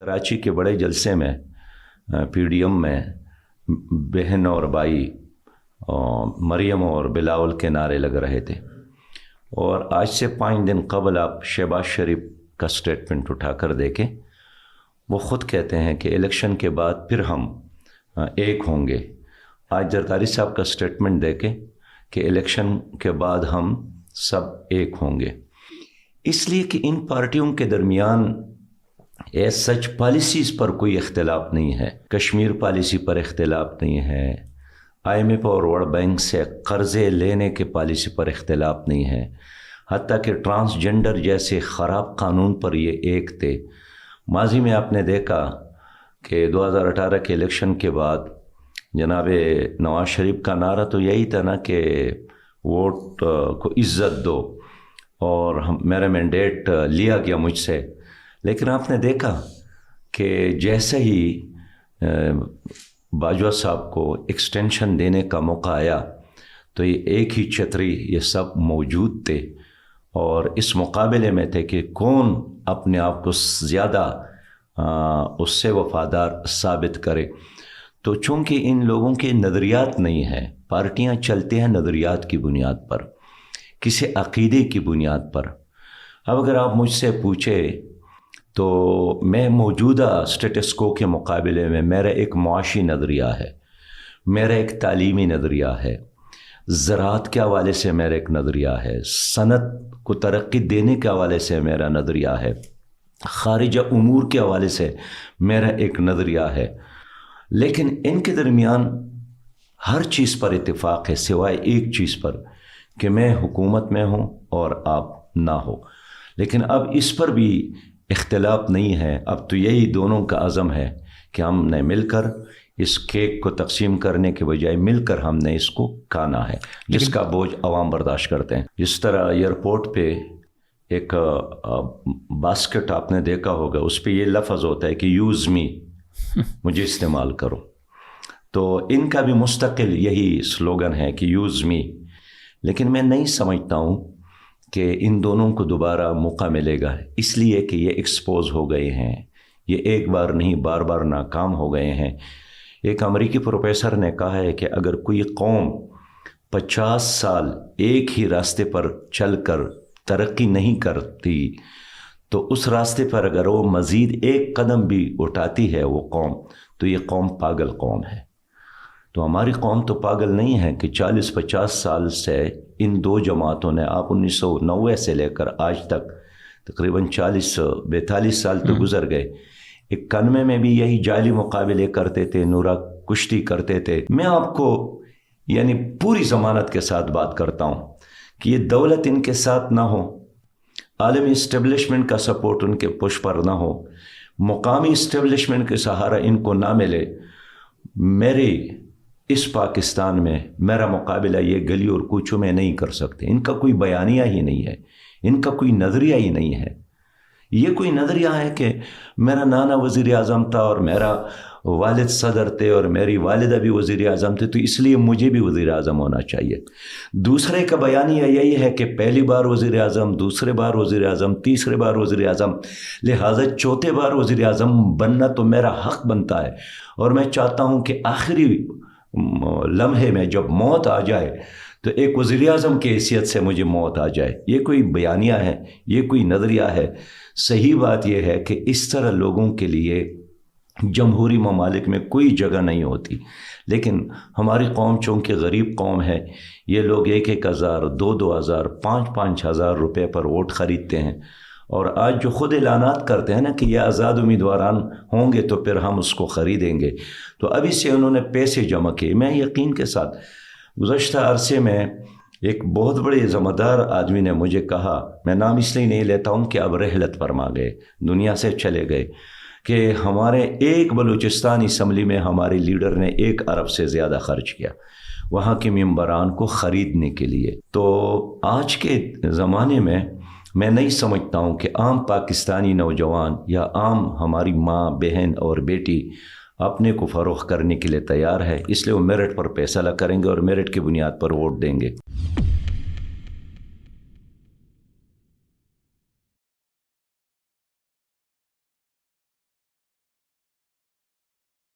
कराची के बड़े जलसे में पीडीएम में बहन और भाई मरियम और बिलावल के नारे लग रहे थे। और आज से 5 दिन कबल आप शहबाज शरीफ का स्टेटमेंट उठाकर देखें, वो ख़ुद कहते हैं कि इलेक्शन के बाद फिर हम एक होंगे। आज जरदारी साहब का स्टेटमेंट देखें कि इलेक्शन के बाद हम सब एक होंगे। इसलिए कि इन पार्टियों के दरमियान सच पॉलिसीज़ पर कोई इख्तिलाफ नहीं है। कश्मीर पॉलिसी पर इख्तिलाफ नहीं है, IMF और वर्ल्ड बैंक से कर्ज़े लेने के पॉलिसी पर इख्तिलाफ नहीं है, हत्ता कि ट्रांसजेंडर जैसे ख़राब कानून पर ये एक थे। माजी में आपने देखा कि 2018 के इलेक्शन के बाद जनाब नवाज शरीफ का नारा तो यही था ना कि वोट को इज़्ज़त दो, और मेरा मैंडेट लिया गया मुझसे। लेकिन आपने देखा कि जैसे ही बाजवा साहब को एक्सटेंशन देने का मौका आया तो ये एक ही छतरी ये सब मौजूद थे और इस मुकाबले में थे कि कौन अपने आप को ज़्यादा उससे वफ़ादार साबित करे। तो चूँकि इन लोगों के नज़रियात नहीं हैं, पार्टियां चलते हैं नज़रियात की बुनियाद पर, किसी अक़ीदे की बुनियाद पर। अब अगर आप मुझसे पूछे तो मैं मौजूदा स्टेटस को के मुकाबले में मेरा एक मुआशी नज़रिया है, मेरा एक तालीमी नज़रिया है, ज़राअत के हवाले से मेरा एक नज़रिया है, सनत को तरक्की देने के हवाले से मेरा नज़रिया है, ख़ारिजा उमूर के हवाले से मेरा एक नज़रिया है। लेकिन इनके दरमियान हर चीज़ पर इत्तेफाक है सिवाय एक चीज़ पर कि मैं हुकूमत में हूँ और आप ना हो। लेकिन अब इस पर भी इख्तिलाफ नहीं है। अब तो यही दोनों का अज़म है कि हमने मिलकर इस केक को तकसीम करने के बजाय मिलकर हमने इसको खाना है, जिसका बोझ अवाम बर्दाश्त करते हैं। जिस तरह एयरपोर्ट पे एक बास्केट आपने देखा होगा, उस पर यह लफ्ज़ होता है कि यूज़ मी, मुझे इस्तेमाल करो। तो इनका भी मुस्तकिल यही स्लोगन है कि यूज़ मी। लेकिन मैं नहीं समझता हूँ कि इन दोनों को दोबारा मौका मिलेगा, इसलिए कि ये एक्सपोज हो गए हैं, ये एक बार नहीं बार बार नाकाम हो गए हैं। एक अमेरिकी प्रोफेसर ने कहा है कि अगर कोई कौम 50 साल एक ही रास्ते पर चलकर तरक्की नहीं करती तो उस रास्ते पर अगर वो मज़ीद एक कदम भी उठाती है वो कौम, तो ये कौम पागल कौम है। तो हमारी कौम तो पागल नहीं है कि 40-50 साल से इन दो जमातों ने, आप 1990 से लेकर आज तक तकरीबन 40-42 साल तो गुजर गए। 91 में भी यही जाली मुकाबले करते थे, नूरा कुश्ती करते थे। मैं आपको यानी पूरी ज़मानत के साथ बात करता हूँ कि ये दौलत इनके साथ ना हो, आलमी इस्टेब्लिशमेंट का सपोर्ट उनके पुश पर ना हो, मुकामी इस्टेब्लिशमेंट के सहारा इनको ना मिले, मेरे इस पाकिस्तान में मेरा मुकाबला ये गली और कूचों में नहीं कर सकते। इनका कोई बयानिया ही नहीं है, इनका कोई नज़रिया ही नहीं है। ये कोई नज़रिया है कि मेरा नाना वज़ीर आज़म था और मेरा वालिद सदर थे और मेरी वालिदा भी वज़ीर आज़म थे, तो इसलिए मुझे भी वज़ीर आज़म होना चाहिए। दूसरे का बयानिया यही है कि पहली बार वज़ीर आज़म, दूसरे बार वज़ीर आज़म, तीसरे बार वज़ीर आज़म, लिहाजा चौथे बार वज़ीर आज़म बनना तो मेरा हक़ बनता है। और मैं चाहता हूँ कि आखिरी लम्हे में जब मौत आ जाए तो एक वज़ीर आज़म की हैसियत से मुझे मौत आ जाए। ये कोई बयानिया है, ये कोई नज़रिया है? सही बात यह है कि इस तरह लोगों के लिए जमहूरी ममालिक में कोई जगह नहीं होती। लेकिन हमारी कौम चूँकि गरीब कौम है, ये लोग 1-1 हज़ार, 2-2 हज़ार, 5-5 हज़ार रुपये पर वोट ख़रीदते हैं। और आज जो ख़ुद ऐलानात करते हैं ना कि ये आज़ाद उम्मीदवारान होंगे तो फिर हम उसको ख़रीदेंगे, तो अभी से उन्होंने पैसे जमा किए। मैं यकीन के साथ गुज़श्ता अरसे में एक बहुत बड़े ज़िम्मेदार आदमी ने मुझे कहा, मैं नाम इसलिए नहीं लेता हूँ कि अब रहलत फरमा गए, दुनिया से चले गए, कि हमारे एक बलूचिस्तान असम्बली में हमारे लीडर ने 1 अरब से ज़्यादा खर्च किया वहाँ के मेंबरान को ख़रीदने के लिए। तो आज के ज़माने में मैं नहीं समझता हूँ कि आम पाकिस्तानी नौजवान या आम हमारी माँ, बहन और बेटी अपने को फ़रोख्त करने के लिए तैयार है, इसलिए वो मेरिट पर फैसला करेंगे और मेरिट की बुनियाद पर वोट देंगे।